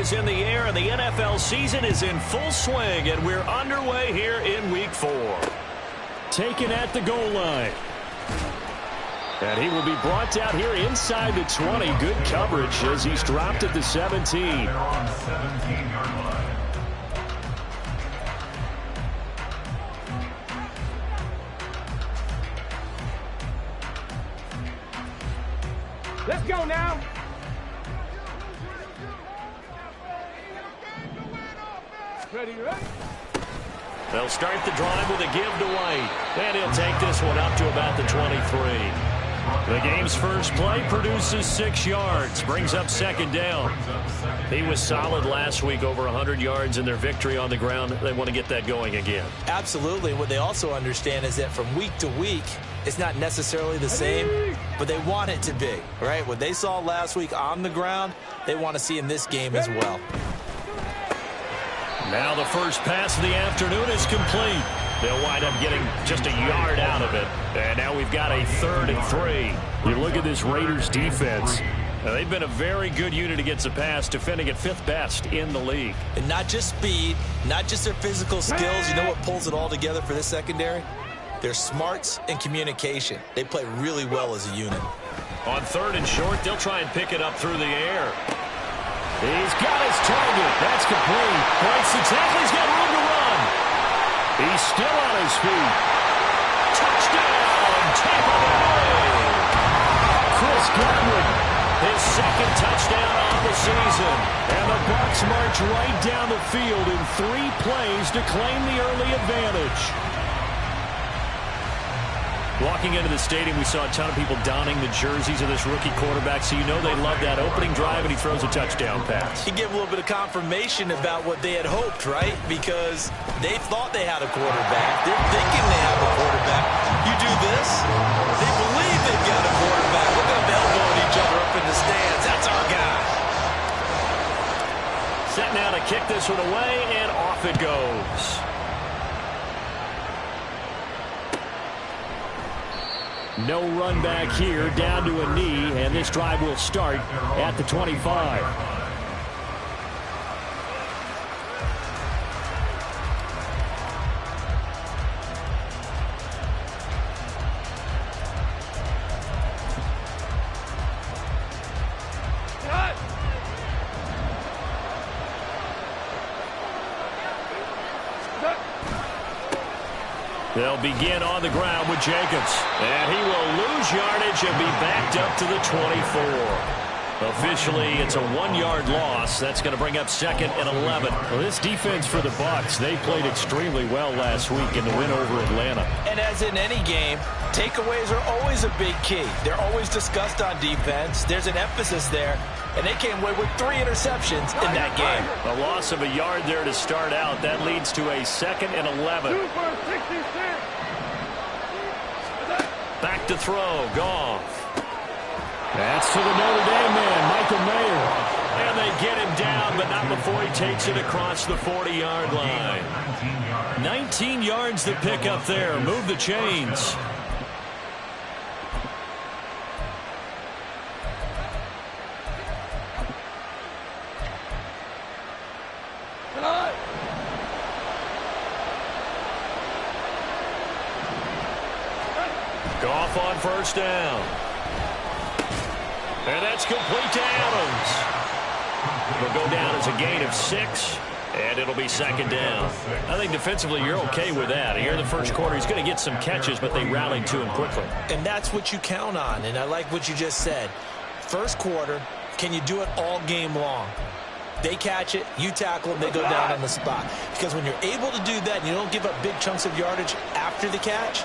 is in the air, and the NFL season is in full swing, and we're underway here in Week 4. Taken at the goal line. And he will be brought down here inside the 20. Good coverage as he's dropped at the 17. They're on 17-yard line. Let's go now. Ready? They'll start the drive with a give to White. And he'll take this one up to about the 23. The game's first play produces 6 yards. Brings up second down. He was solid last week, over 100 yards in their victory on the ground. They want to get that going again. Absolutely. What they also understand is that from week to week, it's not necessarily the same, but they want it to be, right? What they saw last week on the ground, they want to see in this game as well. Now the first pass of the afternoon is complete. They'll wind up getting just a yard out of it. And now we've got a 3rd and 3. You look at this Raiders defense. They've been a very good unit against the pass, defending at 5th best in the league. And not just speed, not just their physical skills. You know what pulls it all together for this secondary? Their smarts and communication. They play really well as a unit. On 3rd and short, they'll try and pick it up through the air. He's got his target. That's complete. Breaks the tackle. He's got room to run. He's still on his feet. Touchdown, Tampa Bay. Chris Godwin. His 2nd touchdown of the season. And the Bucs march right down the field in 3 plays to claim the early advantage. Walking into the stadium, we saw a ton of people donning the jerseys of this rookie quarterback, so you know they love that opening drive, and he throws a touchdown pass. He gave a little bit of confirmation about what they had hoped, right? Because they thought they had a quarterback. They're thinking they have a quarterback. You do this, they believe they've got a quarterback. Look at them elbowing each other up in the stands. That's our guy. Set now to kick this one away, and off it goes. No run back here, down to a knee, and this drive will start at the 25. They'll begin on the ground with Jacobs. And he will lose yardage and be backed up to the 24. Officially, it's a 1-yard loss. That's going to bring up 2nd and 11. Well, this defense for the Bucs, they played extremely well last week in the win over Atlanta. And as in any game, takeaways are always a big key. They're always discussed on defense. There's an emphasis there. And they came away with 3 interceptions in that game. A loss of a yard there to start out. That leads to a 2nd and 11. Back to throw. Goff. That's to the Notre Dame man, Michael Mayer. And they get him down, but not before he takes it across the 40-yard line. 19 yards to pick up there. Move the chains. Goff on 1st down. And that's complete to Adams. It'll go down as a gain of 6, and it'll be 2nd down. I think defensively you're okay with that. Here in the first quarter, he's going to get some catches, but they rallied to him quickly. And that's what you count on, and I like what you just said. First quarter, can you do it all game long? They catch it, you tackle them, they go down on the spot. Because when you're able to do that and you don't give up big chunks of yardage after the catch,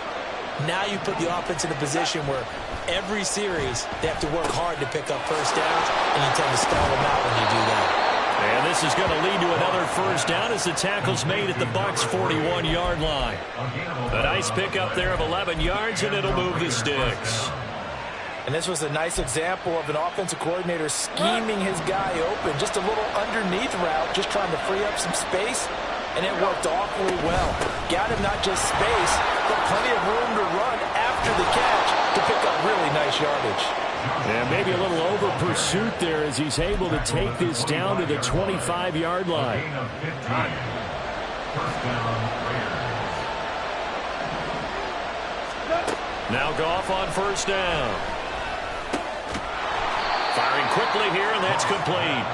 now you put the offense in a position where every series they have to work hard to pick up 1st downs, and you tend to stall them out when you do that. And this is going to lead to another 1st down as the tackle's made at the Bucs' 41-yard line. A nice pickup there of 11 yards, and it'll move the sticks. And this was a nice example of an offensive coordinator scheming his guy open. Just a little underneath route, just trying to free up some space, and it worked awfully well. Got him not just space, but plenty of room to run after the catch to pick up really nice yardage. And maybe a little over pursuit there as he's able to take this down to the 25-yard line. First down, Raiders. Now Goff on first down. Firing quickly here, and that's complete.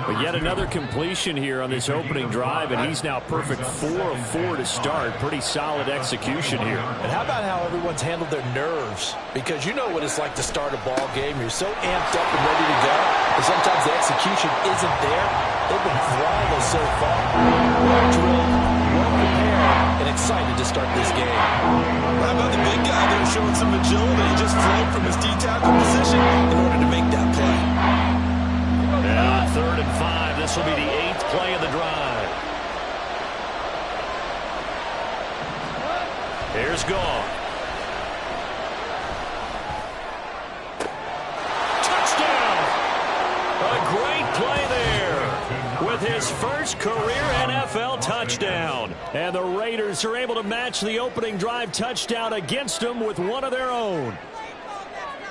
But yet another completion here on this opening drive, and he's now perfect 4 of 4 to start. Pretty solid execution here. And how about how everyone's handled their nerves? Because you know what it's like to start a ball game. You're so amped up and ready to go, and sometimes the execution isn't there. They've been flawless so far. Well drilled, well prepared, and excited to start this game. How about the big guy there showing some agility? He just flowed from his D-tackle position in order to make that play. And on 3rd and 5, this will be the 8th play of the drive. Here's Goff. Touchdown! A great play there with his first career NFL touchdown. And the Raiders are able to match the opening drive touchdown against them with one of their own.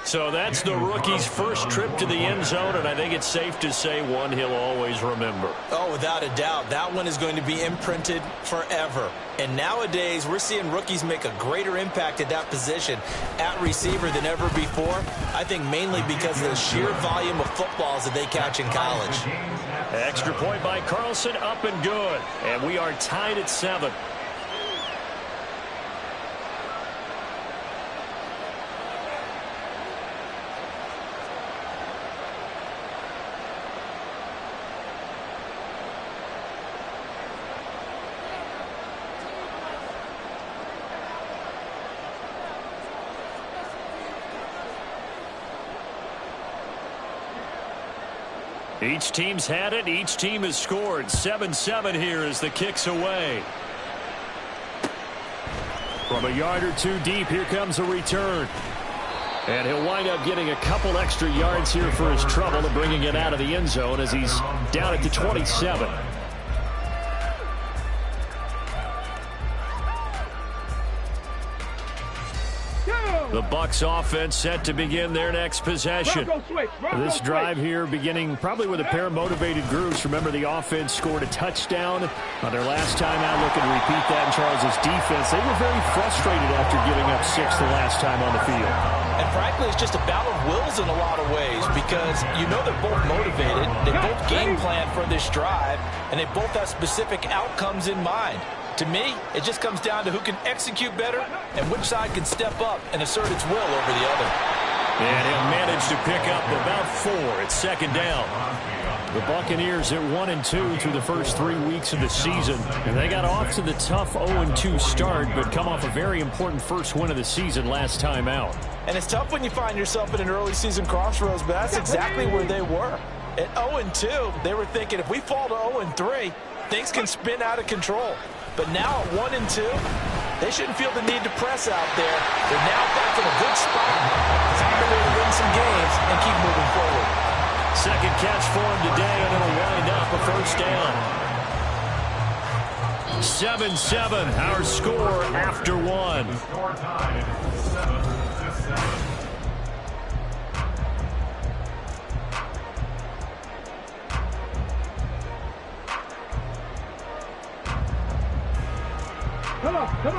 So that's the rookie's first trip to the end zone, and I think it's safe to say one he'll always remember. Oh, without a doubt. That one is going to be imprinted forever. And nowadays, we're seeing rookies make a greater impact at that position at receiver than ever before. I think mainly because of the sheer volume of footballs that they catch in college. Extra point by Carlson, up and good. And we are tied at 7. Each team's had it. Each team has scored. 7-7 here as the kick's away. From a yard or two deep, here comes a return. And he'll wind up getting a couple extra yards here for his trouble and bringing it out of the end zone as he's down at the 27. The Bucs offense set to begin their next possession. This drive here beginning probably with a pair of motivated groups. Remember, the offense scored a touchdown on their last time out. Looking to repeat that in Charles's defense. They were very frustrated after giving up 6 the last time on the field. And frankly, it's just a battle of wills in a lot of ways because you know they're both motivated. They both game plan for this drive, and they both have specific outcomes in mind. To me, it just comes down to who can execute better and which side can step up and assert its will over the other. And he'll manage to pick up about 4 at second down. The Buccaneers at 1-2 through the first 3 weeks of the season. And they got off to the tough 0-2 start, but come off a very important first win of the season last time out. And it's tough when you find yourself in an early season crossroads, but that's exactly where they were. At 0-2, they were thinking if we fall to 0-3, things can spin out of control. But now at 1-2, they shouldn't feel the need to press out there. They're now back in a good spot. Find a way to win some games and keep moving forward. Second catch for him today, and it'll wind up a first down. 7-7, our score after 1. Score tied 7-7.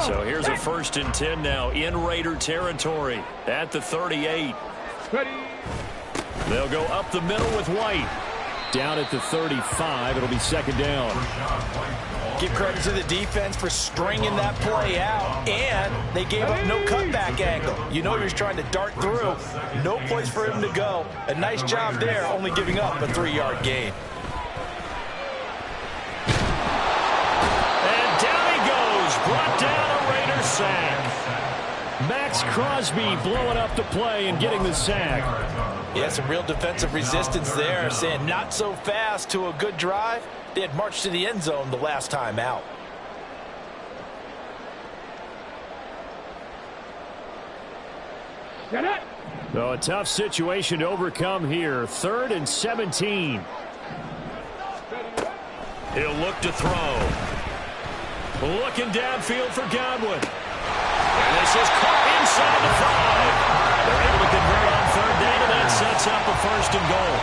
So here's a 1st and 10 now in Raider territory at the 38. They'll go up the middle with White. Down at the 35, it'll be second down. Give credit to the defense for stringing that play out, and they gave up no cutback angle. You know he was trying to dart through. No place for him to go. A nice job there, only giving up a 3-yard gain. Brought down a Raider sack. Max Crosby blowing up the play and getting the sack. Yeah, some real defensive resistance there, saying not so fast to a good drive. They had marched to the end zone the last time out. So a tough situation to overcome here. 3rd and 17. He'll look to throw. Looking downfield for Godwin. And this is caught inside the 5. They're able to convert first and goal.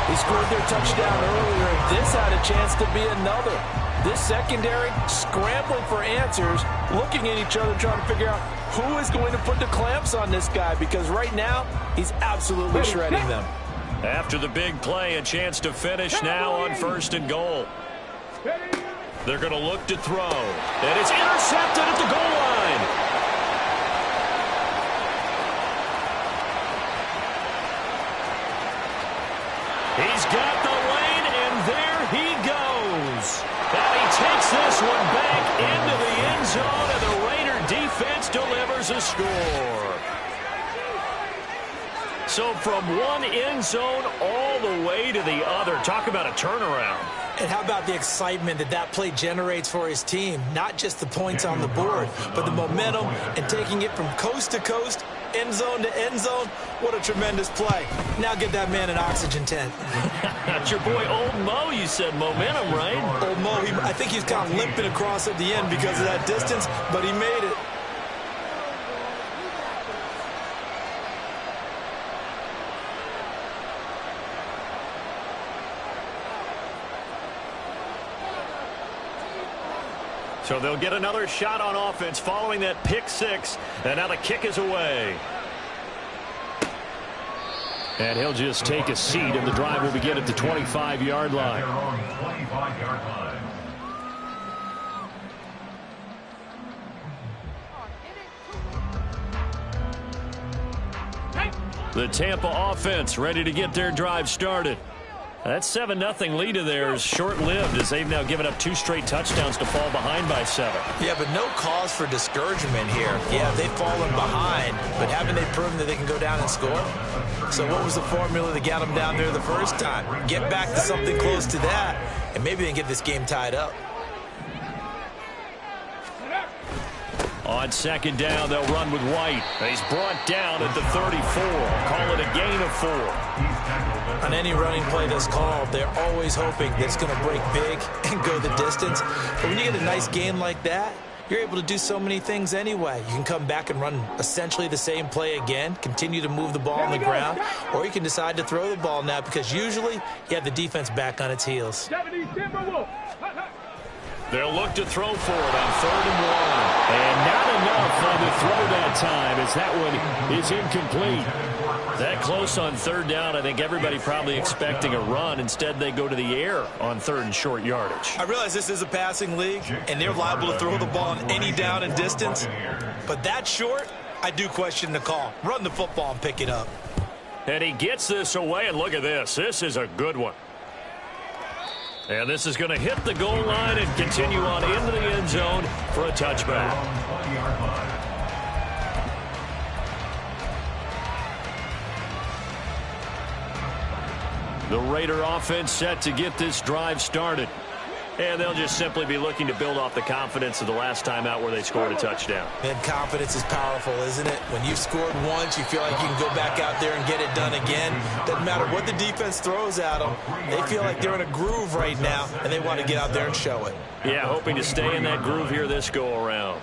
He scored their touchdown earlier, and this had a chance to be another. This secondary scrambling for answers, looking at each other, trying to figure out who is going to put the clamps on this guy, because right now he's absolutely shredding them. After the big play, a chance to finish now on first and goal. They're going to look to throw, and it's intercepted at the goal line. He's got the lane, and there he goes. And he takes this one back into the end zone, and the Raider defense delivers a score. So from one end zone all the way to the other. Talk about a turnaround. And how about the excitement that that play generates for his team? Not just the points on the board, but the momentum and taking it from coast to coast, end zone to end zone. What a tremendous play. Now get that man an oxygen tent. That's your boy Old Mo. You said momentum, right? Old Mo, I think he's kind of limping across at the end because of that distance, but he made it. So they'll get another shot on offense following that pick six, and now the kick is away. And he'll just take a seat, and the drive will begin at the 25-yard line. 25-yard line. The Tampa offense ready to get their drive started. That 7-0 lead of theirs short-lived as they've now given up 2 straight touchdowns to fall behind by 7. Yeah, but no cause for discouragement here. Yeah, they've fallen behind, but haven't they proven that they can go down and score? So what was the formula that got them down there the first time? Get back to something close to that, and maybe they can get this game tied up. On second down, they'll run with White. He's brought down at the 34. Call it a gain of 4. On any running play that's called, they're always hoping that it's going to break big and go the distance. But when you get a nice game like that, you're able to do so many things anyway. You can come back and run essentially the same play again, continue to move the ball on the ground, or you can decide to throw the ball now because usually you have the defense back on its heels. They'll look to throw for it on 3rd and 1. And not enough on the throw that time as that one is incomplete. That close on 3rd down, I think everybody probably expecting a run. Instead, they go to the air on 3rd and short yardage. I realize this is a passing league, and they're liable to throw the ball on any down and distance. But that short, I do question the call. Run the football and pick it up. And he gets this away, and look at this. This is a good one. And this is going to hit the goal line and continue on into the end zone for a touchback. The Raider offense set to get this drive started. And they'll just simply be looking to build off the confidence of the last time out where they scored a touchdown. And confidence is powerful, isn't it? When you've scored once, you feel like you can go back out there and get it done again. Doesn't matter what the defense throws at them. They feel like they're in a groove right now, and they want to get out there and show it. Yeah, hoping to stay in that groove here this go-around.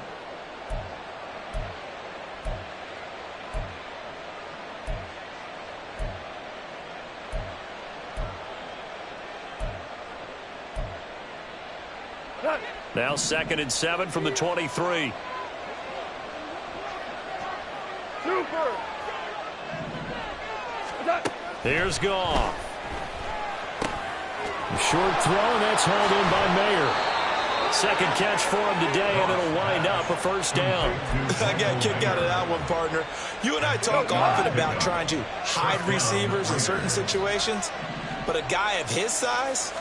Now 2nd and 7 from the 23. Super. Here's Goff. Short throw, and that's hauled in by Mayer. Second catch for him today, and it'll wind up a 1st down. I got a kick out of that one, partner. You and I talk often about trying to hide receivers in certain situations, but a guy of his size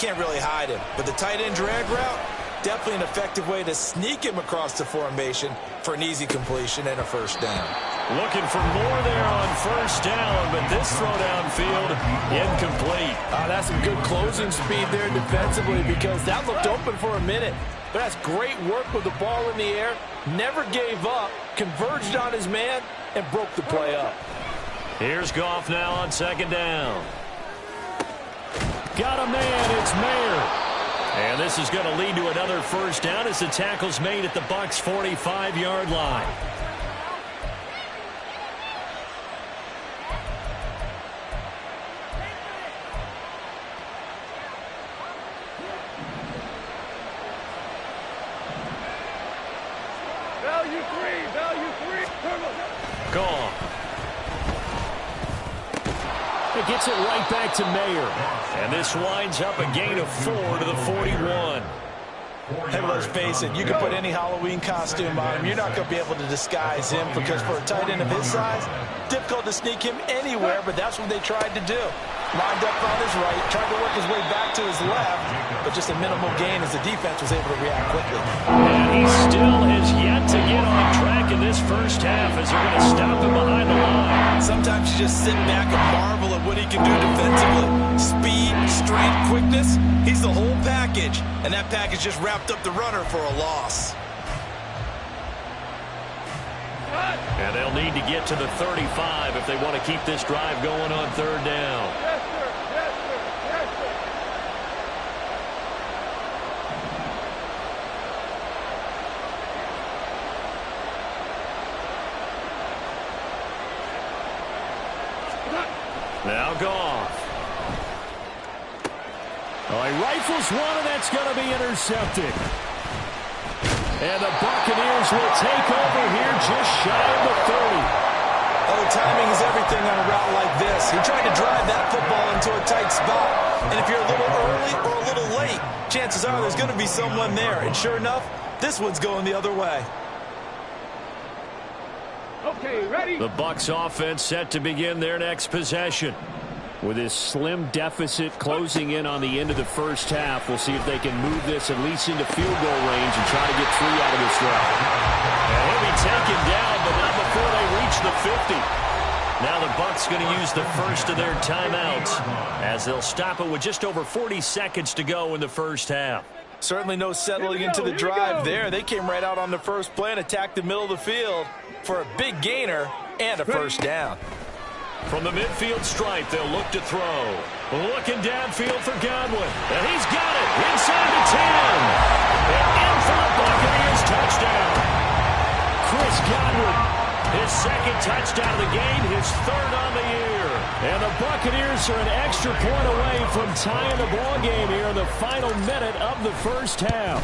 can't really hide him. But the tight end drag route, definitely an effective way to sneak him across the formation for an easy completion and a 1st down. Looking for more there on 1st down, but this throw downfield incomplete. That's some good closing speed there defensively because that looked open for a minute. But that's great work with the ball in the air. Never gave up, converged on his man, and broke the play up. Here's Goff now on 2nd down. Got a man, it's Mayer. And this is going to lead to another 1st down as the tackle's made at the Bucs' 45-yard line. Value three. Gone. It gets it right back to Mayer. And this winds up a gain of 4 to the 41. Hey, let's face it, you can put any Halloween costume on him. You're not going to be able to disguise him because for a tight end of his size, difficult to sneak him anywhere, but that's what they tried to do. Lined up on his right, tried to work his way back to his left, but just a minimal gain as the defense was able to react quickly. And he still has yet to get on track in this first half as they're going to stop him behind the line. Sometimes you just sit back and marvel at what he can do defensively. Speed, strength, quickness, he's the whole package. And that package just wrapped up the runner for a loss. And they'll need to get to the 35 if they want to keep this drive going on third down. Yes, sir. Now Goff. Oh, he rifles one, and that's going to be intercepted. And the Buccaneers will take over here just shy of the 30. Oh, timing is everything on a route like this. He tried to drive that football into a tight spot. And if you're a little early or a little late, chances are there's going to be someone there. And sure enough, this one's going the other way. Okay, ready? The Bucs offense set to begin their next possession. With his slim deficit closing in on the end of the first half, we'll see if they can move this at least into field goal range and try to get 3 out of this drive. And he'll be taken down, but not before they reach the 50. Now the Bucs going to use the first of their timeouts as they'll stop it with just over 40 seconds to go in the first half. Certainly no settling into the drive there. They came right out on the first play and attacked the middle of the field for a big gainer and a first down. From the midfield stripe, they'll look to throw. Looking downfield for Godwin. And he's got it inside the 10. And in for the Buccaneers touchdown. Chris Godwin, his second touchdown of the game, his third on the year. And the Buccaneers are an extra point away from tying the ball game here in the final minute of the first half.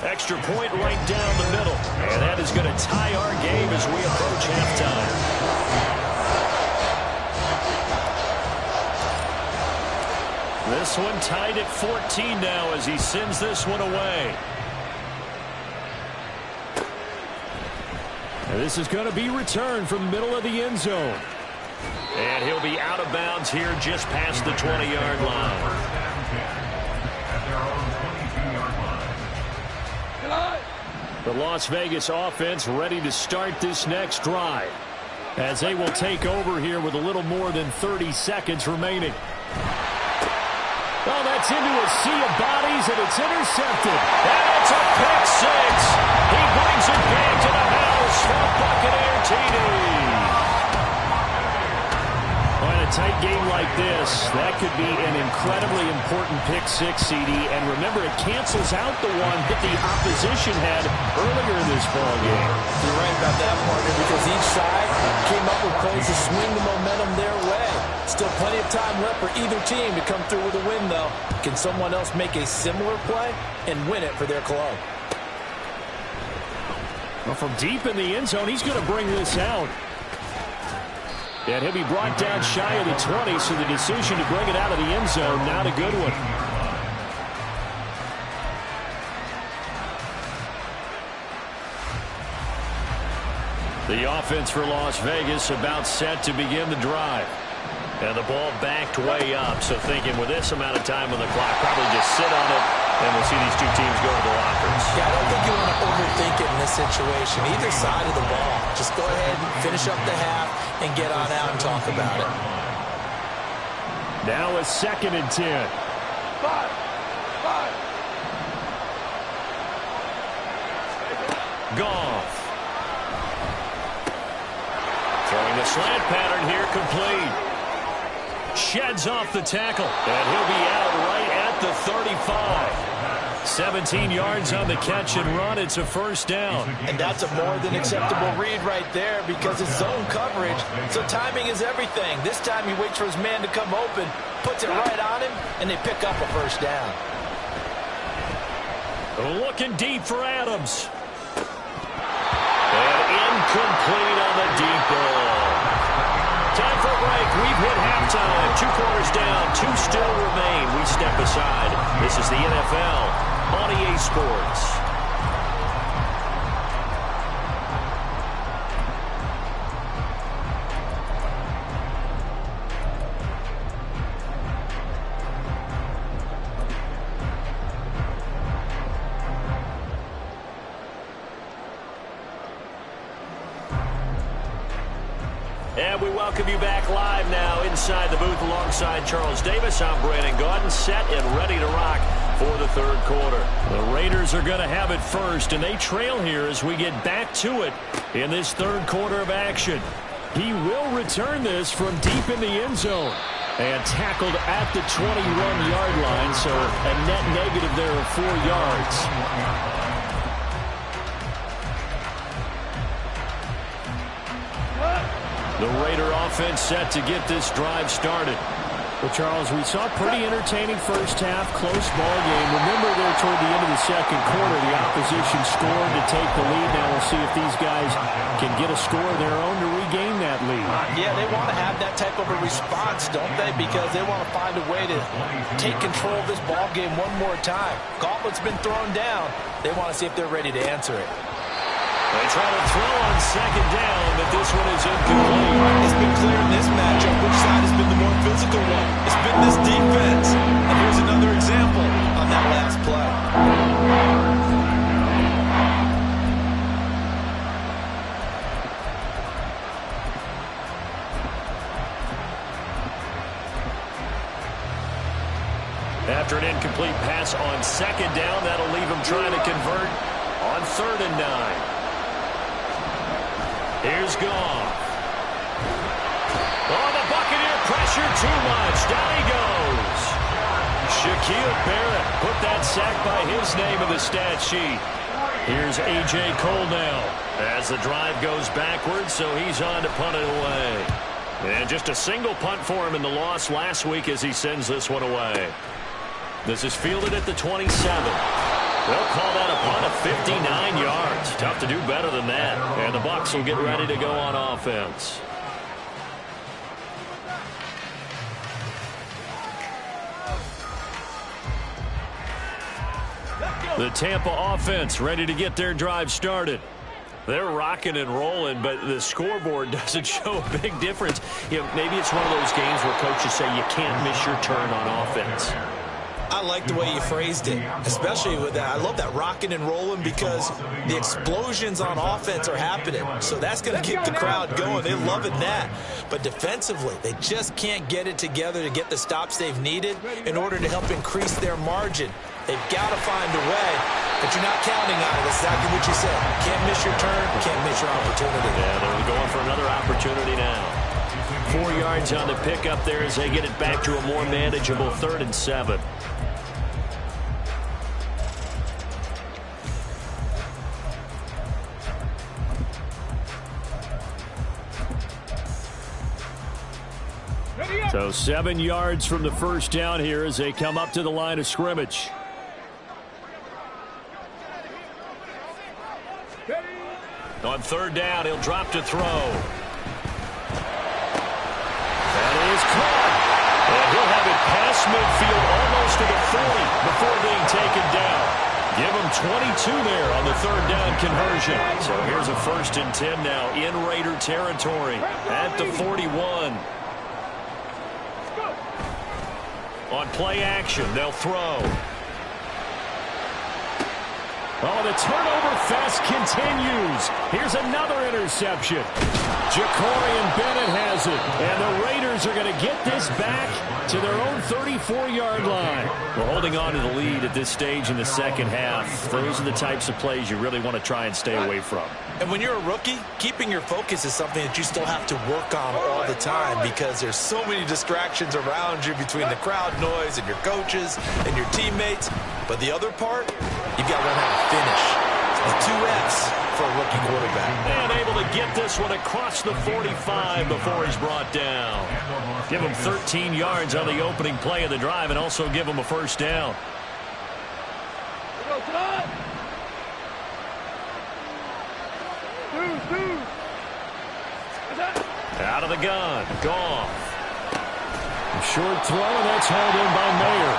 Extra point right down the middle. And that is going to tie our game as we approach halftime. This one tied at 14 now as he sends this one away. And this is going to be returned from the middle of the end zone. And he'll be out of bounds here just past the 20-yard line. The Las Vegas offense ready to start this next drive as they will take over here with a little more than 30 seconds remaining. Oh, that's into a sea of bodies, and it's intercepted. And it's a pick six. He brings it back to the house for a Buccaneer TD. Well, in a tight game like this, that could be an incredibly important pick six, CD. And remember, it cancels out the one that the opposition had earlier in this ball game. You're right about that, partner, because each side came up with plays to swing the momentum their way. Still plenty of time left for either team to come through with a win, though. Can someone else make a similar play and win it for their club? Well, from deep in the end zone, he's going to bring this out. And he'll be brought down shy of the 20, so the decision to bring it out of the end zone, not a good one. The offense for Las Vegas about set to begin the drive. And the ball backed way up, so thinking with this amount of time on the clock, probably just sit on it, and we'll see these two teams go to the lockers. Yeah, I don't think you want to overthink it in this situation. Either side of the ball. Just go ahead and finish up the half and get on out and talk about it. Now a 2nd and 10. Five. Goff. Throwing the slant pattern here, complete. Sheds off the tackle, and he'll be out right at the 35. 17 yards on the catch and run. It's a first down. And that's a more than acceptable read right there because it's zone coverage, so timing is everything. This time he waits for his man to come open, puts it right on him, and they pick up a first down. Looking deep for Adams. halftime. 2 quarters down, 2 still remain. We step aside. This is the NFL on EA Sports. And we welcome you back live now inside the booth alongside Charles Davis. I'm Brandon Gaudin, set and ready to rock for the third quarter. The Raiders are going to have it first, and they trail here as we get back to it in this third quarter of action. He will return this from deep in the end zone and tackled at the 21-yard line, so a net negative there of 4 yards. The Raider offense set to get this drive started. Well, Charles, we saw a pretty entertaining first half, close ball game. Remember there toward the end of the second quarter, the opposition scored to take the lead. Now we'll see if these guys can get a score of their own to regain that lead. Yeah, they want to have that type of a response, don't they? Because they want to find a way to take control of this ball game one more time. Gauntlet's been thrown down. They want to see if they're ready to answer it. They try to throw on second down, but this one is incomplete. It's been clear in this matchup which side has been the more physical one. It's been this defense. And here's another example on that last play. After an incomplete pass on second down, that'll leave him trying to convert on 3rd and 9. Here's Goff. Oh, the Buccaneer pressure too much. Down he goes. Shaquille Barrett put that sack by his name in the stat sheet. Here's A.J. Cole now as the drive goes backwards, so he's on to punt it away. And just a single punt for him in the loss last week as he sends this one away. This is fielded at the 27. They'll call that a punt of 59 yards. Tough to do better than that. And the Bucs will get ready to go on offense. The Tampa offense ready to get their drive started. They're rocking and rolling, but the scoreboard doesn't show a big difference. You know, maybe it's one of those games where coaches say you can't miss your turn on offense. I like the way you phrased it, especially with that. I love that rocking and rolling because the explosions on offense are happening. So that's going to keep the crowd going. They're loving that. But defensively, they just can't get it together to get the stops they've needed in order to help increase their margin. They've got to find a way, but you're not counting on it. That's exactly what you said. Can't miss your turn, can't miss your opportunity. Yeah, they're going for another opportunity now. 4 yards on the pickup there as they get it back to a more manageable 3rd and 7. So 7 yards from the first down here as they come up to the line of scrimmage. On 3rd down, he'll drop to throw. That is caught. And he'll have it past midfield almost to the 40 before being taken down. Give him 22 there on the 3rd down conversion. So here's a 1st and 10 now in Raider territory at the 41. On play action, they'll throw. Oh, the turnover fest continues. Here's another interception. Jacorian Bennett has it. And the Raiders are going to get this back to their own 34-yard line. Well, holding on to the lead at this stage in the second half, those are the types of plays you really want to try and stay away from. And when you're a rookie, keeping your focus is something that you still have to work on all the time because there's so many distractions around you between the crowd noise and your coaches and your teammates. But the other part, you've got to learn how to finish. The 2 Fs for a rookie quarterback. And able to get this one across the 45 before he's brought down. Give him 13 yards on the opening play of the drive and also give him a 1st down. Out of the gun. Goff. short throw, and that's hauled in by Mayer.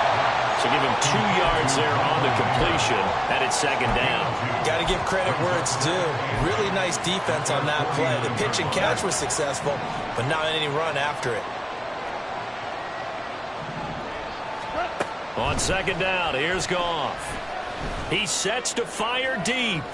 So give him 2 yards there on the completion, and it's second down. Got to give credit where it's due. Really nice defense on that play. The pitch and catch was successful, but not any run after it. On second down, here's Goff. He sets to fire deep.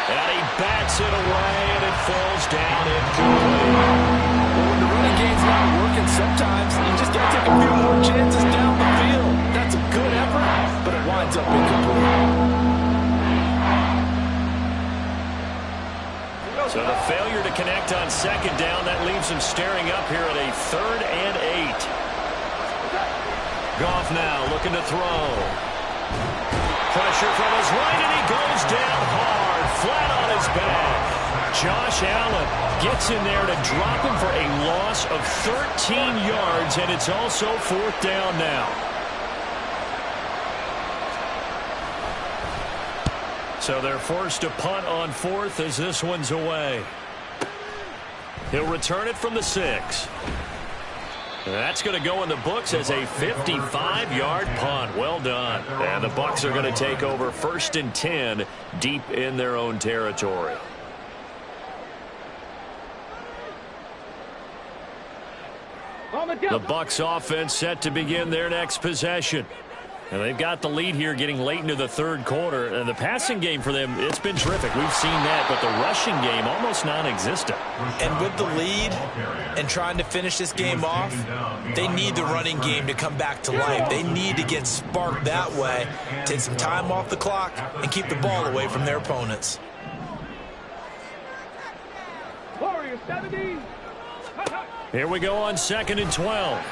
And he bats it away, and it falls down incomplete. Well, when the running game's not working, sometimes you just got to take a few more chances down the field. That's a good effort, but it winds up incomplete. So the failure to connect on second down, that leaves him staring up here at a 3rd and 8. Goff now looking to throw. Pressure from his right, and he goes down hard, flat on his back. Josh Allen gets in there to drop him for a loss of 13 yards, and it's also 4th down now. So they're forced to punt on 4th as this one's away. He'll return it from the 6. That's going to go in the books as a 55-yard punt. Well done. And the Bucs are going to take over 1st and 10 deep in their own territory. The Bucs offense set to begin their next possession. And they've got the lead here getting late into the 3rd quarter. And the passing game for them, it's been terrific. We've seen that, but the rushing game almost non-existent. And with the lead and trying to finish this game off, they need the running game to come back to life. They need to get sparked that way, take some time off the clock, and keep the ball away from their opponents. Warriors 70. Here we go on 2nd and 12.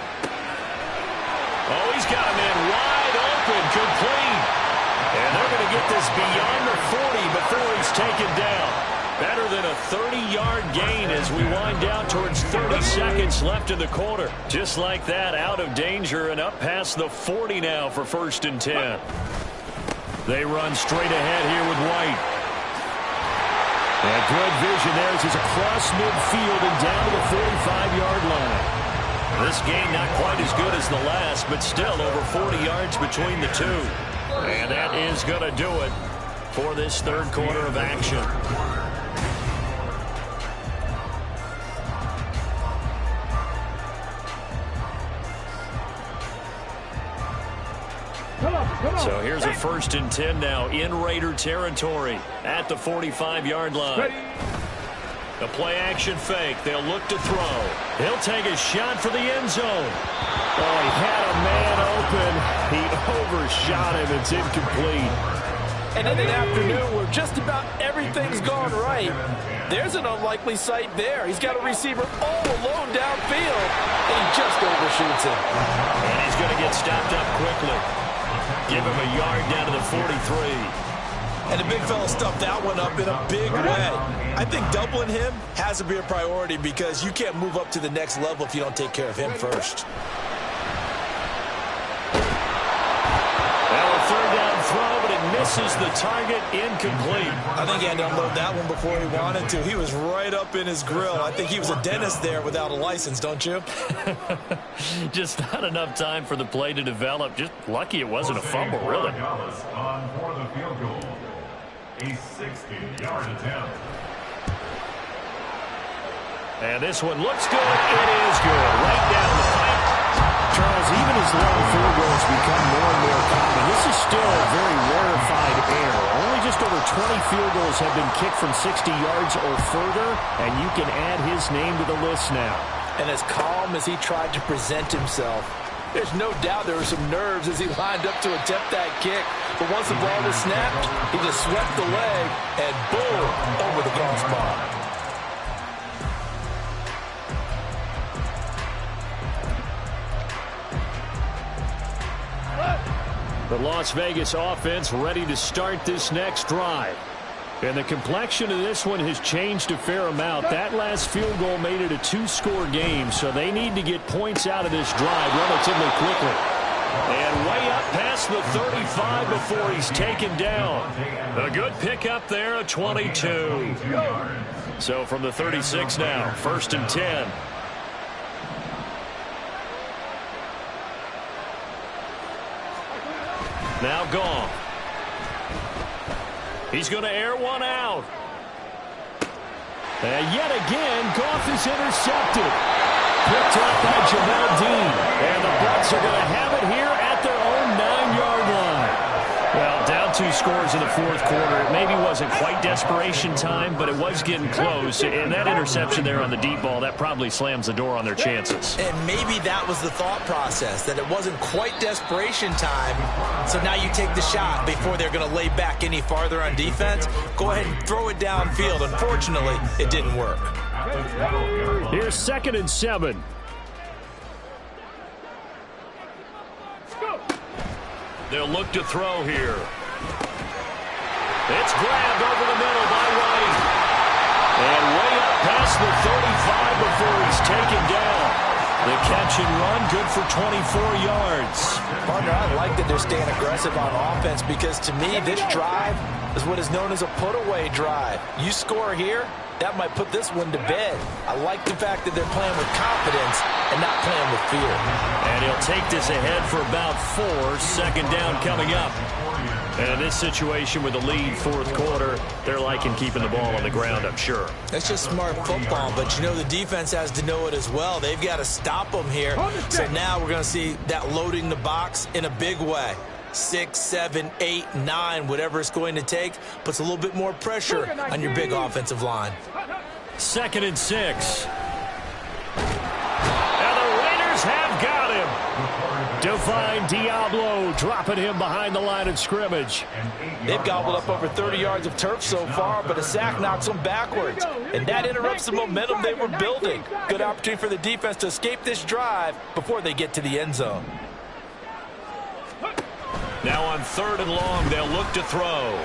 Oh, he's got him in wide open, complete. And they're going to get this beyond the 40 before he's taken down. Better than a 30-yard gain as we wind down towards 30 seconds left in the quarter. Just like that, out of danger and up past the 40 now for 1st and 10. They run straight ahead here with White. And good vision there as he's across midfield and down to the 45-yard line. This game not quite as good as the last, but still over 40 yards between the two. And that is going to do it for this 3rd quarter of action. So here's a 1st and 10 now in Raider territory at the 45-yard line. The play-action fake. They'll look to throw. He'll take a shot for the end zone. Oh, he had a man open. He overshot him. It's incomplete. And in an afternoon where just about everything's gone right, there's an unlikely sight there. He's got a receiver all alone downfield, and he just overshoots him. And he's going to get stopped up quickly. Give him a yard down to the 43. And the big fella stuffed that one up in a big way. I think doubling him has to be a priority because you can't move up to the next level if you don't take care of him first. Well, a 3rd down throw, but it misses the target, incomplete. I think he had to unload that one before he wanted to. He was right up in his grill. I think he was a dentist there without a license, don't you? Just not enough time for the play to develop. Just lucky it wasn't a fumble, really. On for the field goal. A 60-yard attempt. And this one looks good. It is good. Right down the pipe. Charles, even as long field goals become more and more common, this is still a very rarefied error. Only just over 20 field goals have been kicked from 60 yards or further, and you can add his name to the list now. And as calm as he tried to present himself, there's no doubt there were some nerves as he lined up to attempt that kick. But once the ball was snapped, he just swept the leg and boom, over the crossbar. The Las Vegas offense ready to start this next drive. And the complexion of this one has changed a fair amount. That last field goal made it a 2-score game, so they need to get points out of this drive relatively quickly. And way up past the 35 before he's taken down. A good pickup there, a 22. So from the 36 now, 1st and 10. Now Goff. He's going to air one out. And yet again, Goff is intercepted. Picked up by Jamel Dean. And the Bucs are going to have it here at their own 9-yard line. Well, down 2 scores in the fourth quarter. It maybe wasn't quite desperation time, but it was getting close. And that interception there on the deep ball, that probably slams the door on their chances. And maybe that was the thought process, that it wasn't quite desperation time. So now you take the shot before they're going to lay back any farther on defense. Go ahead and throw it downfield. Unfortunately, it didn't work. Here's 2nd and 7. They'll look to throw here. It's grabbed over the middle by White. And way up past the 35 before he's taken down. The catch and run, good for 24 yards. Partner, I like that they're staying aggressive on offense because to me, this drive is what is known as a put-away drive. You score here, that might put this one to bed. I like the fact that they're playing with confidence and not playing with fear. And he'll take this ahead for about 4. 2nd down coming up. And in this situation with the lead fourth quarter, they're liking keeping the ball on the ground, I'm sure. That's just smart football, but you know the defense has to know it as well. They've got to stop them here. So now we're going to see that loading the box in a big way. 6, 7, 8, 9, whatever it's going to take, puts a little bit more pressure on your big offensive line. 2nd and 6. And the Raiders have got him. Divine Diablo dropping him behind the line of scrimmage. They've gobbled up over 30 yards of turf so far, but a sack knocks them backwards. And that interrupts the momentum they were building. Good opportunity for the defense to escape this drive before they get to the end zone. Now on 3rd and long, they'll look to throw.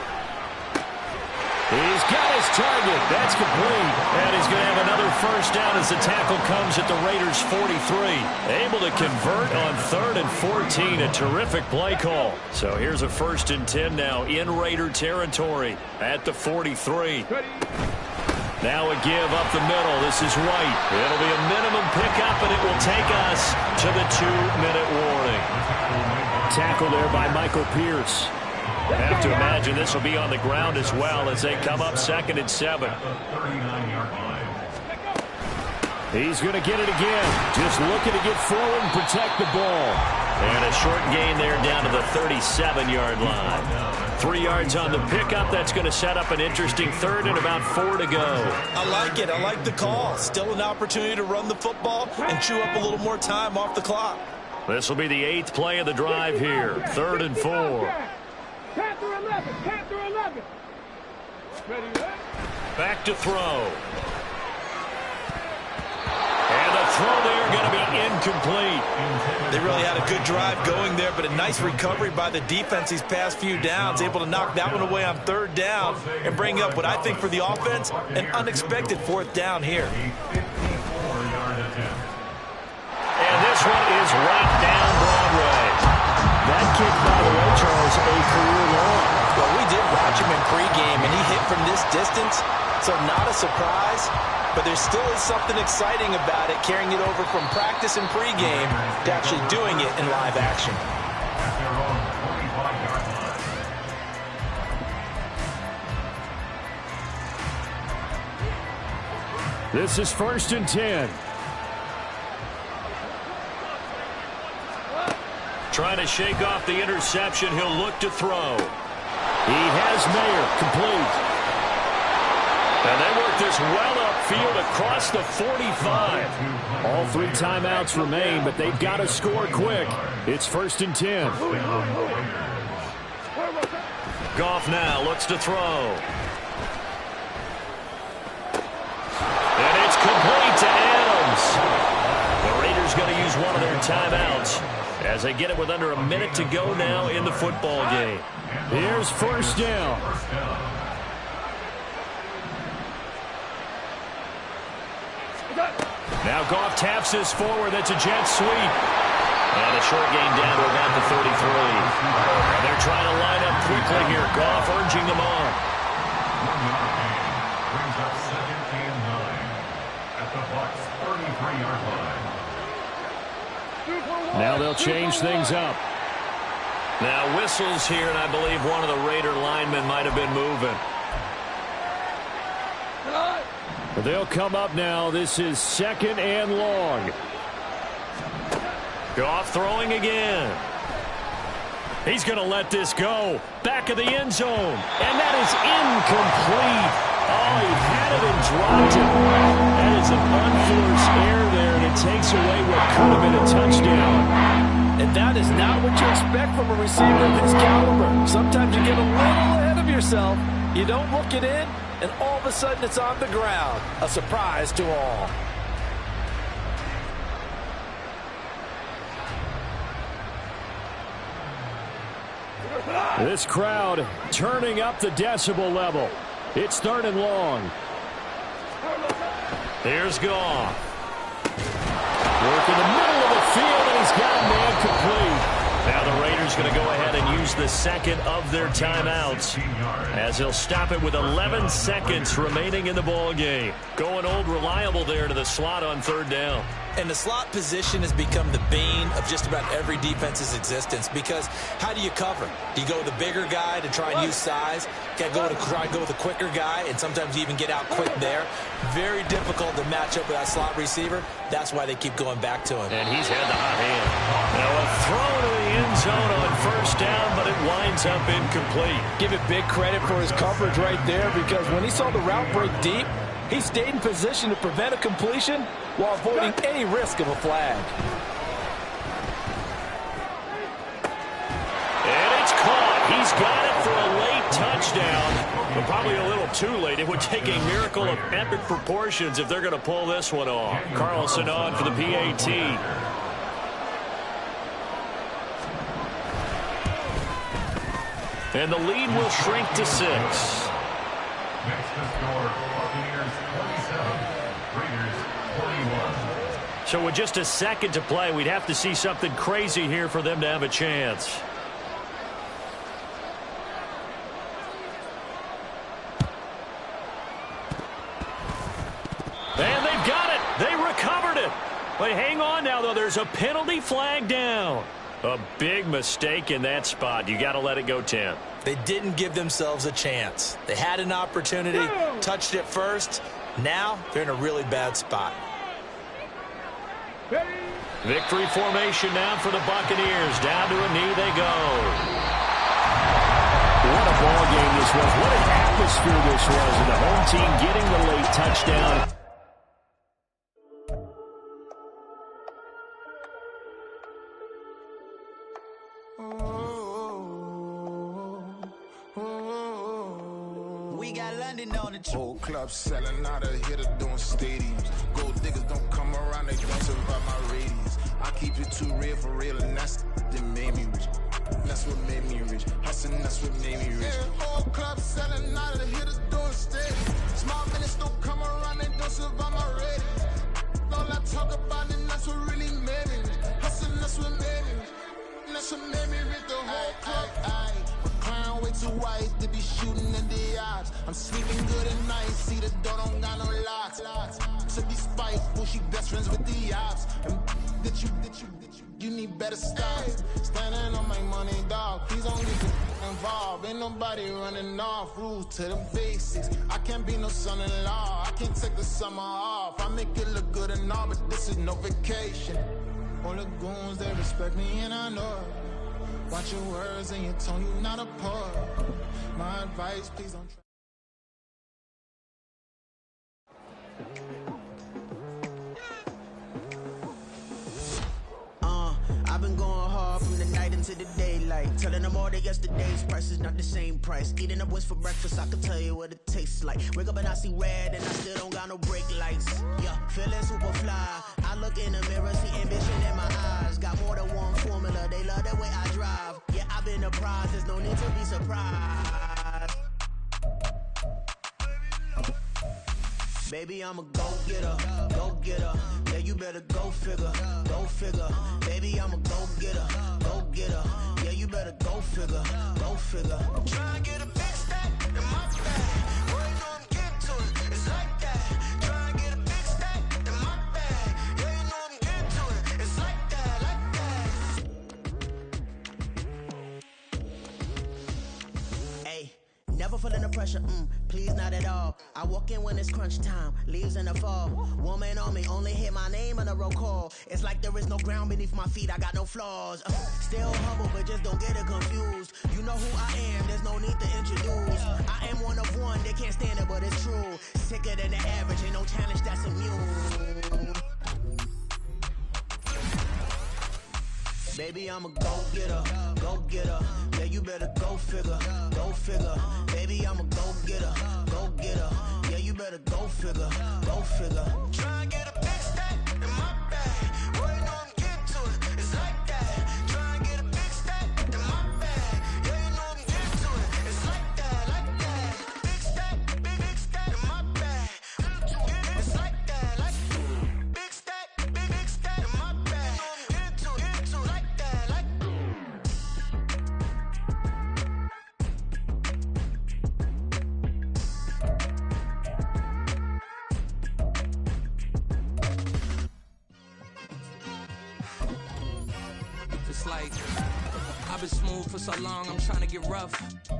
He's got his target. That's complete. And he's going to have another first down as the tackle comes at the Raiders' 43. Able to convert on 3rd and 14. A terrific play call. So here's a 1st and 10 now in Raider territory at the 43. Now a give up the middle. This is White. It'll be a minimum pickup, and it will take us to the 2-minute warning. Tackle there by Michael Pierce. I have to imagine this will be on the ground as well as they come up 2nd and 7. He's going to get it again. Just looking to get forward and protect the ball. And a short gain there down to the 37-yard line. 3 yards on the pickup. That's going to set up an interesting 3rd and about 4 to go. I like it. I like the call. Still an opportunity to run the football and chew up a little more time off the clock. This will be the 8th play of the drive here. 3rd and 4. Panther 11. Panther 11. Back to throw. And the throw there going to be incomplete. They really had a good drive going there, but a nice recovery by the defense these past few downs, able to knock that one away on 3rd down and bring up what I think for the offense, an unexpected 4th down here. And this one is right down Broadway. That kick, by the way, Charles, a career long. Well, we did watch him in pregame, and he hit from this distance, so not a surprise. But there still is something exciting about it, carrying it over from practice and pregame to actually doing it in live action. This is 1st and 10. Trying to shake off the interception. He'll look to throw. He has Mayer complete. And they work this well upfield across the 45. All 3 timeouts remain, but they've got to score quick. It's 1st and 10. Goff now looks to throw. And it's complete to Adams. The Raiders going to use one of their timeouts as they get it with under a minute to go now in the football game. Here's 1st down. Now Goff taps this forward. That's a jet sweep. And a short gain down to about the 33. And they're trying to line up quickly here. Goff urging them on. Brings up 2nd and 9 at the Bucs 33-yard line. Now they'll change things up. Now whistles here, and I believe one of the Raider linemen might have been moving. They'll come up now. This is 2nd and long. Goff throwing again. He's going to let this go. Back of the end zone. And that is incomplete. Oh, he had it and dropped it. That is an unforced error there, and it takes away what could have been a touchdown. And that is not what you expect from a receiver of his caliber. Sometimes you get a little ahead of yourself. You don't look it in, and all of a sudden it's on the ground. A surprise to all. This crowd turning up the decibel level. It's 3rd and long. Here's Goff. Work in the middle of the field, and he's got a man complete. Now the Raiders going to go ahead and use the second of their timeouts, as he'll stop it with 11 seconds remaining in the ball game. Going old reliable there to the slot on 3rd down. And the slot position has become the bane of just about every defense's existence, because how do you cover? Do you go with the bigger guy to try and use size? Got to try and go with the quicker guy, and sometimes you even get out quick there. Very difficult to match up with that slot receiver. That's why they keep going back to him. And he's had the hot hand. Now a throw to the end zone on 1st down, but it winds up incomplete. Give it big credit for his coverage right there, because when he saw the route break deep, he stayed in position to prevent a completion while avoiding any risk of a flag. And it's caught. He's got it for a late touchdown, but probably a little too late. It would take a miracle of epic proportions if they're going to pull this one off. Carlson on for the PAT. And the lead will shrink to 6. Next to score, Buccaneers 27, Raiders 21. So with just a second to play, we'd have to see something crazy here for them to have a chance. And they've got it. They recovered it. But hang on now, though. There's a penalty flag down. A big mistake in that spot. You got to let it go 10. They didn't give themselves a chance. They had an opportunity, touched it first. Now they're in a really bad spot. Victory formation now for the Buccaneers. Down to a knee they go. What a ball game this was. What an atmosphere this was. And the home team getting the late touchdown. Whole club selling out of hitter doing stadiums. Gold diggers don't come around, they don't survive my radius. I keep it too real for real, and that's that made me rich. That's what made me rich. Hustling, that's what made me rich. Yeah, whole club selling out of the hitters doing stadiums. Small minutes don't come around, they don't survive my radius. All I talk about it, that's what really made me rich. Hustling, that's what made me rich. That's what made me rich. The whole club. Way too white to be shooting in the odds. I'm sleeping good at night. See the door don't got no locks. To be spiteful, she best friends with the ops. And you need better stop. Standing on my money, dog. Please don't get involved. Ain't nobody running off. Rules to the basics. I can't be no son-in-law. I can't take the summer off. I make it look good and all, but this is no vacation. All the goons, they respect me and I know it. Watch your words and your tone, you not a poet. My advice, please don't try. I've been going hard from the night into the daylight. Telling them all that yesterday's price is not the same price. Eating up what's for breakfast, I can tell you what it tastes like. Wake up and I see red and I still don't got no brake lights. Yeah, feeling super fly. I look in the mirror, see ambition in my eyes. Got more than one formula, they love the way I drive. Yeah, I've been a prize, there's no need to be surprised. Baby, I'm a go-getter, go-getter. Yeah, you better go figure, go figure. Baby, I'm a go-getter, go-getter. Yeah, you better go figure, go figure. Try and get a big stack in my bag. Boy, you know I'm getting to it, it's like that. Try and get a big stack in my bag. Yeah, you know I'm getting to it, it's like that, like that. feeling the pressure, please not at all. I walk in when it's crunch time, leaves in the fall. Woman on me, only hit my name on a roll call. It's like there is no ground beneath my feet, I got no flaws. Still humble, but just don't get it confused. You know who I am, there's no need to introduce. I am one of one, they can't stand it, but it's true. Sicker than the average, ain't no challenge that's immune. Baby, I'm a go-getter, go-getter. Yeah, you better go figure, go figure. Baby, I'm a go-getter, go-getter. Yeah, you better go figure, go figure. Try and get a big stack in my bag. Boy, you know I'm getting to it, it's like that. Try and get a big stack in my bag. Yeah, you know I'm getting to it, it's like that, like that. Big stack, big stack in my bag. It's like that, like that. Big stack in my bag. You know I'm getting to it, like that, like that. It's like I've been smooth for so long, I'm trying to get rough.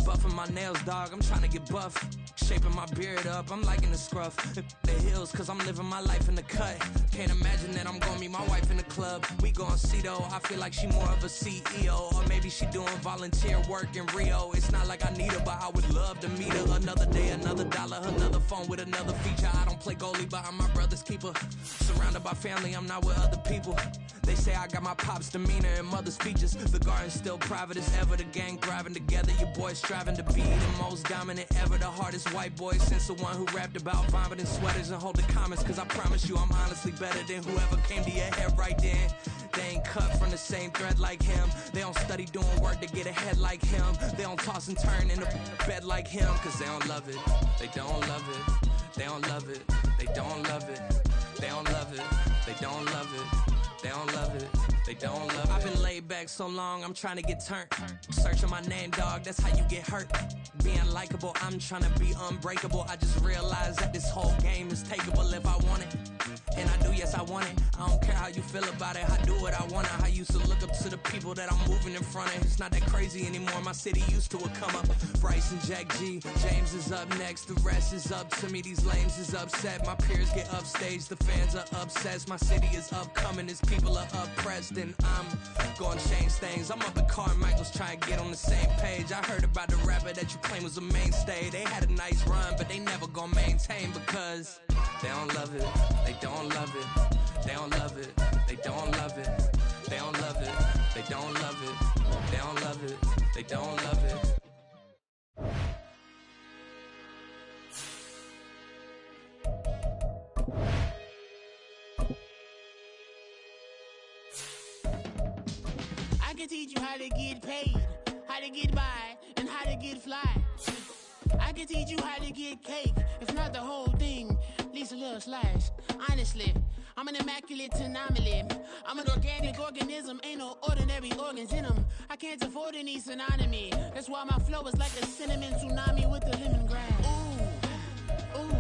Buffing my nails, dog, I'm trying to get buff. Shaping my beard up, I'm liking the scruff. The hills, cause I'm living my life in the cut. Can't imagine that I'm gonna meet my wife in the club. We gon' see though, I feel like she more of a CEO. Or maybe she doing volunteer work in Rio. It's not like I need her, but I would love to meet her. Another day, another dollar, another phone with another feature. I don't play goalie, but I'm my brother's keeper. Surrounded by family, I'm not with other people. They say I got my pop's demeanor and mother's features. The garden's still private as ever, the gang thriving together. Your boys striving to be the most dominant ever. The hardest white boy since the one who rapped about vomiting sweaters and holding comments. Cause I promise you I'm honestly better than whoever came to your head right then. They ain't cut from the same thread like him. They don't study doing work to get ahead like him. They don't toss and turn in the bed like him. Cause they don't love it, they don't love it. They don't love it, they don't love it. They don't love it, they don't love it. They don't love it, they don't love it. I've been laid back so long, I'm trying to get turned. Searching my name, dog, that's how you get hurt. Being likable, I'm trying to be unbreakable. I just realized that this whole game is takeable if I want it. And I do, yes, I want it. I don't care how you feel about it, I do what I want it. I used to look up to the people that I'm moving in front of. It's not that crazy anymore, my city used to it come up. Bryce and Jack G, James is up next. The rest is up to me, these lames is upset. My peers get upstaged, the fans are obsessed. My city is upcoming, its people are oppressed. And I'm gonna change things. I'm up at Carmichael's trying to get on the same page. I heard about the rapper that you claim was a mainstay. They had a nice run, but they never gonna maintain because they don't love it, they don't love it. They don't love it, they don't love it. They don't love it, they don't love it. They don't love it, they don't love it. I can teach you how to get paid, how to get by, and how to get fly. I can teach you how to get cake, if not the whole thing, at least a little slice. Honestly, I'm an immaculate anomaly. I'm an organic organism, ain't no ordinary organs in them. I can't afford any synonymy. That's why my flow is like a cinnamon tsunami with the lemongrass. Ooh, ooh,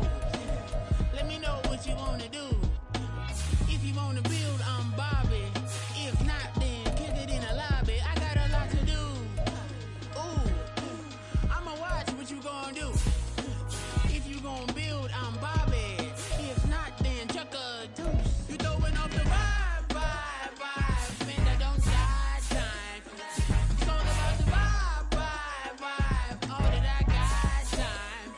let me know what you wanna do. If you wanna build, I'm Bobby. If not, then kick it in the lobby. I got a lot to do. Ooh, I'ma watch what you gonna do. If you gonna build, I'm Bobby. If not, then chuck a deuce. You throwing off the vibe. Man, I don't got time. It's all about the vibe. All that I got time.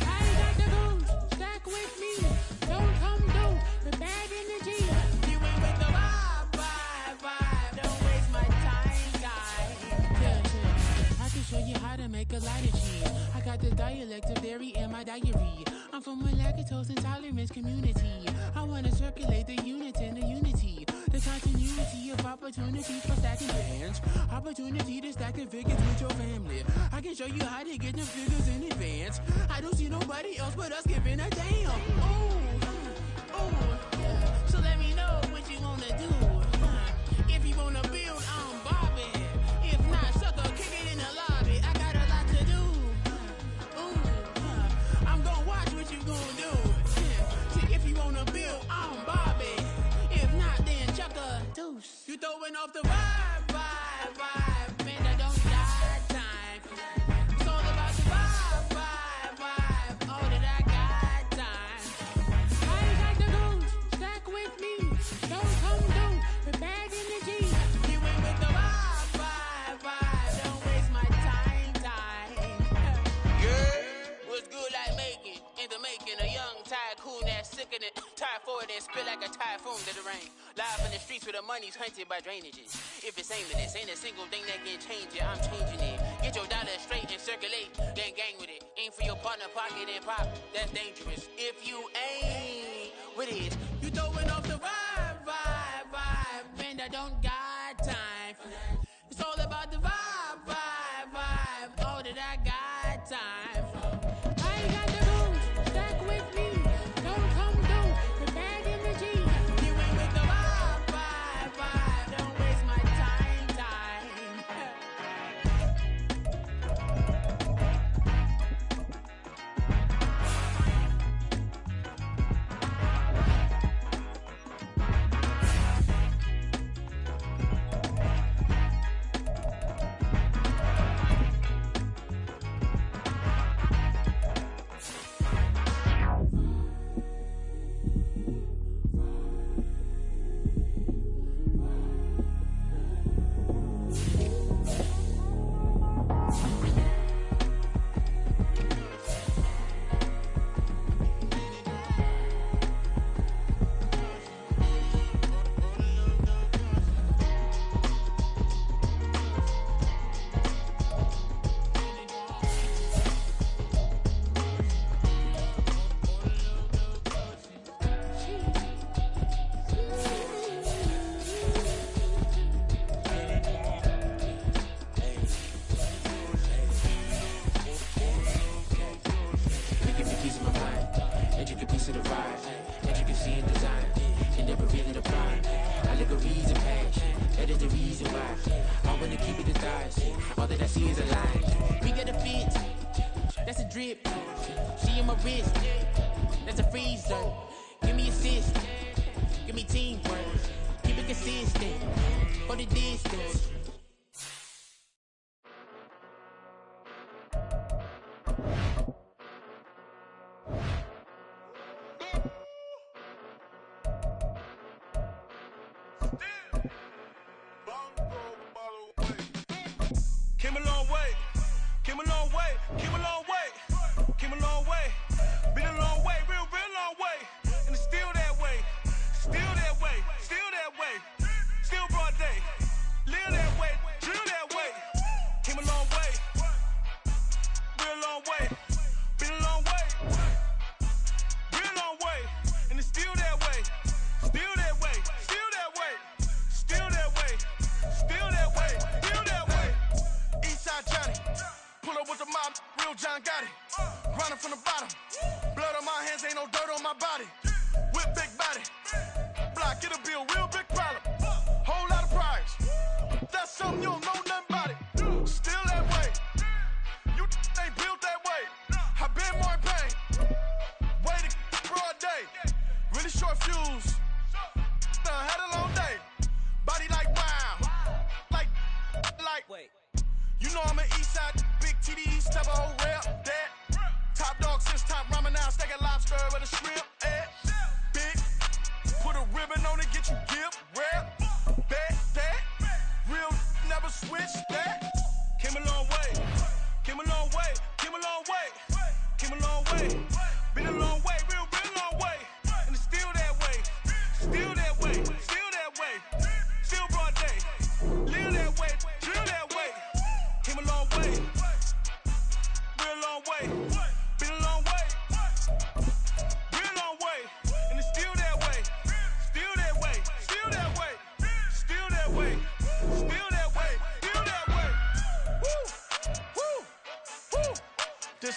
I ain't got the goose. Stack with me. Don't come through the bad energy. You ain't with the vibe. Don't waste my time, guy. Yeah. I can show you how to make a lighter cheese. I got the dialect of dairy in my diary. I'm from a lactose intolerance community. I wanna circulate the unit and the unity. The continuity of opportunities for stacking bands. Opportunity to stack the figures with your family. I can show you how to get the figures in advance. I don't see nobody else but us giving a damn. Ooh. So let me know what you wanna do. If you wanna build, I'm Bobby. If not, sucker, kick it in the lobby. I got a lot to do. Ooh, I'm gonna watch what you gonna do. See, if you wanna build, I'm Bobby. If not, then chuck a deuce. You throwing off the vibe. Man, I don't got time. It's all about the vibe. in the tire forward and spit like a typhoon to the rain. Live in the streets where the money's hunted by drainages. If it's aimless, ain't a single thing that can change it. I'm changing it. Get your dollar straight and circulate. Then gang with it. Aim for your partner, pocket and pop. That's dangerous. If you ain't with it, you throwing off the vibe, vibe, vibe. And I don't got time for that. It's all about the vibe, vibe, vibe. All that I got time for. I ain't got the rules. Stack with me. Don't come through. The bag in the G. You ain't with the vibe, vibe, vibe. Don't waste my time, time.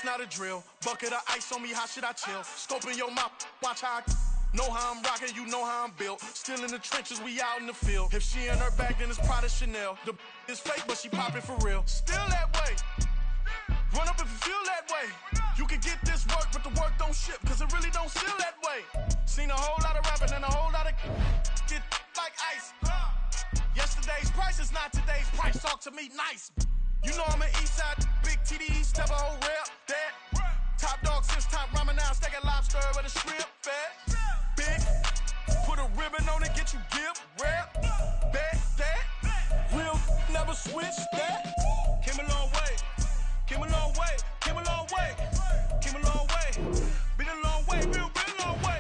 Not a drill, bucket of ice on me, how should I chill? Scoping your mouth, watch how I know how I'm rocking, you know how I'm built. Still in the trenches, we out in the field. If she in her bag, then it's Prada Chanel. The is fake, but she popping for real. Still that way. Run up if you feel that way. You can get this work, but the work don't ship, cause it really don't feel that way. Seen a whole lot of rapping and a whole lot of get like ice. Yesterday's price is not today's price. Talk to me nice. You know I'm an east side, big TDE, step a whole rep, that. Top dog since top ramen now, stack a lobster with a shrimp, fat. Big, put a ribbon on it, get you gift, rap, bet, that. Real, never switch, that. Came a long way, came a long way, came a long way, came a long way. Been a long way, real long way.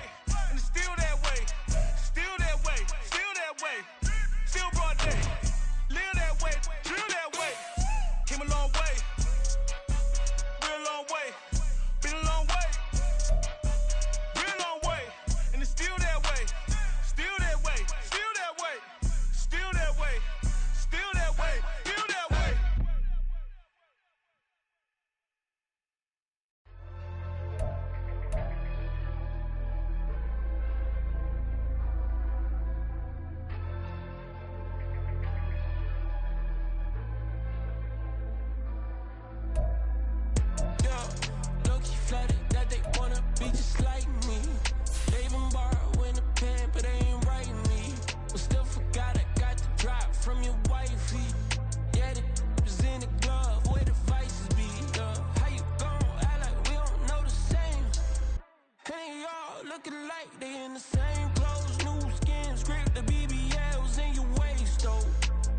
looking like they in the same clothes, new skin, script, the BBLs in your waist, though.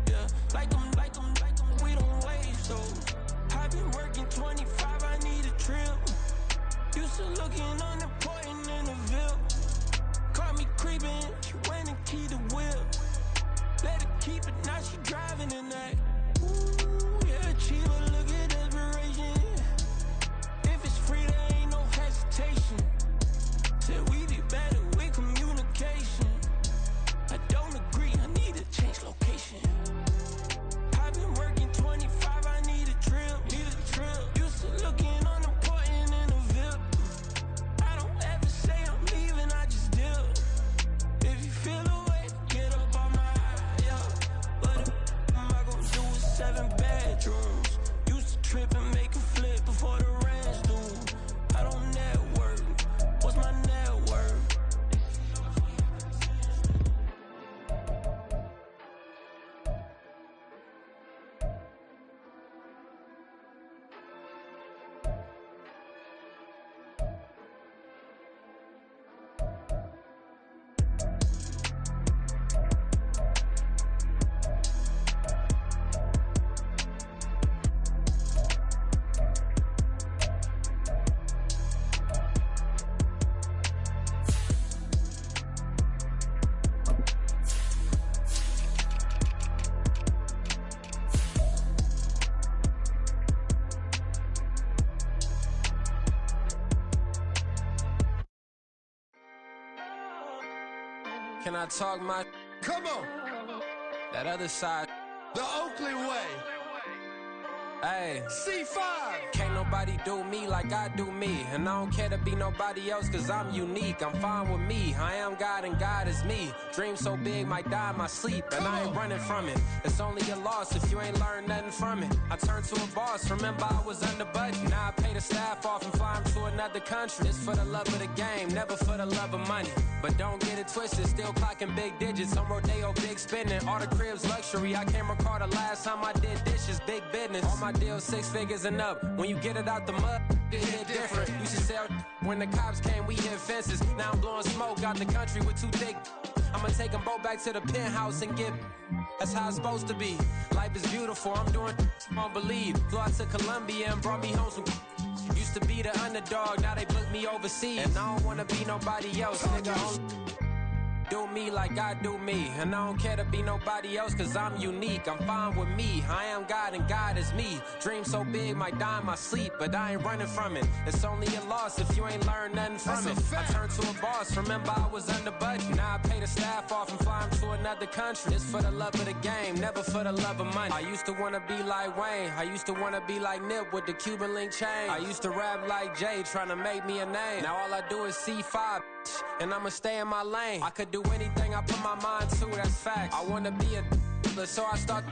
Yeah, like them, we don't waste, though. I've been working 25, I need a trip. Used to looking unimportant in the Ville. Caught me creeping, she went and keyed the whip. Let her keep it, now she driving in that. Ooh, yeah, achiever, look at desperation. If it's free, there ain't no hesitation. Said we be better with communication. I don't agree, I need to change location. I've been working 25, I need a trip. Used to looking unimportant in the Ville. I don't ever say I'm leaving, I just deal. If you feel away, get up on my yeah. What am I gonna do with 7 bedrooms? Used to trip and make a flip before the rent's due. I don't network. What's my net worth? Can I talk my? Come on. That other side. The Oakley way. Hey. C5. Can't nobody do me like I do me. And I don't care to be nobody else cause I'm unique. I'm fine with me. I am God and God is me. Dream so big might die in my sleep. And I ain't running from it. It's only a loss if you ain't learned nothing from it. I turned to a boss. Remember I was under budget. Now I pay the staff off and fly them to another country. It's for the love of the game, never for the love of money. But don't get it twisted, still clocking big digits. On Rodeo, big spending. All the cribs luxury. I can't recall the last time I did dishes. Big business. All my deals 6 figures and up. When you get it out the mud, it hit different. Used to sell when the cops came, we hit fences. Now I'm blowing smoke out the country with 2 thick. I'ma take them both back to the penthouse and get. That's how it's supposed to be. Life is beautiful, I'm doing I don't believe. Flew out to Colombia and brought me home some. Used to be the underdog, now they book me overseas. And I don't wanna be nobody else, nigga. Do me like I do me. And I don't care to be nobody else cause I'm unique. I'm fine with me. I am God and God is me. Dream so big might die in my sleep, but I ain't running from it. It's only a loss if you ain't learned nothing from it. I turned to a boss. Remember I was under budget. Now I pay the staff off and fly them to another country. It's for the love of the game, never for the love of money. I used to wanna be like Wayne. I used to wanna be like Nip with the Cuban link chain. I used to rap like Jay trying to make me a name. Now all I do is C5 and I'ma stay in my lane. I could do anything I put my mind to, that's fact. I wanna be a so I start.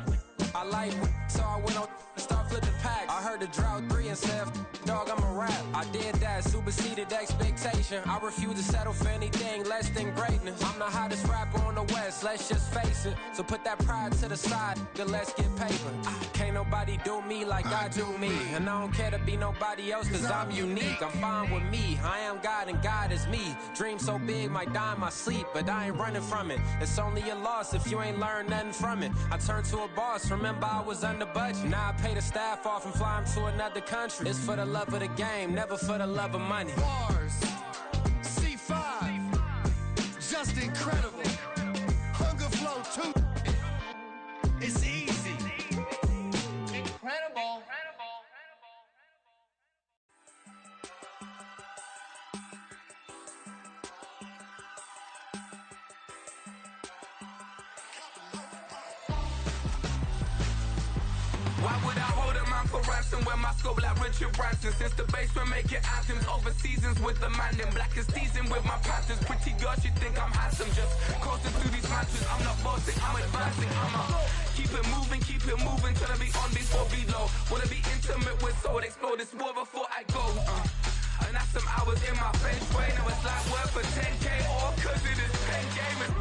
I like so I went on start flipping packs. I heard the drought 3 and said, dog, I'm a rap. I did that, superseded expectation. I refuse to settle for anything less than greatness. I'm the hottest rapper on the West, let's just face it. So put that pride to the side, then let's get paper. Can't nobody do me like I do me. And I don't care to be nobody else cause I'm unique. I'm fine with me, I am God and God is me. Dream so big might die in my sleep, but I ain't running from it. It's only a loss if you ain't learned nothing from it. I turned to a boss, remember I was under budget. Now I pay the staff off and fly them to another country. It's for the love of the game, never for the love of money. Bars, C5, just incredible. Hunger Flow 2, it's easy. Incredible. Why would I hold a man for ransom when my scope like Richard Branson? Since the basement making anthems over seasons with the man in black is teasing with my patterns. Pretty girl, she think I'm handsome. Just coasting through these mansions. I'm not bossing, I'm advancing. I'ma keep it moving till I be on before below. Wanna be intimate with soul, explore this war before I go. And that's some hours in my feng shui. Now it's like work for 10K all cause it is 10 gaming.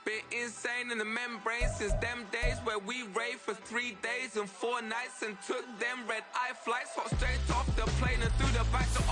Been insane in the membrane since them days where we raved for 3 days and 4 nights and took them red eye flights. Hot straight off the plane and through the back door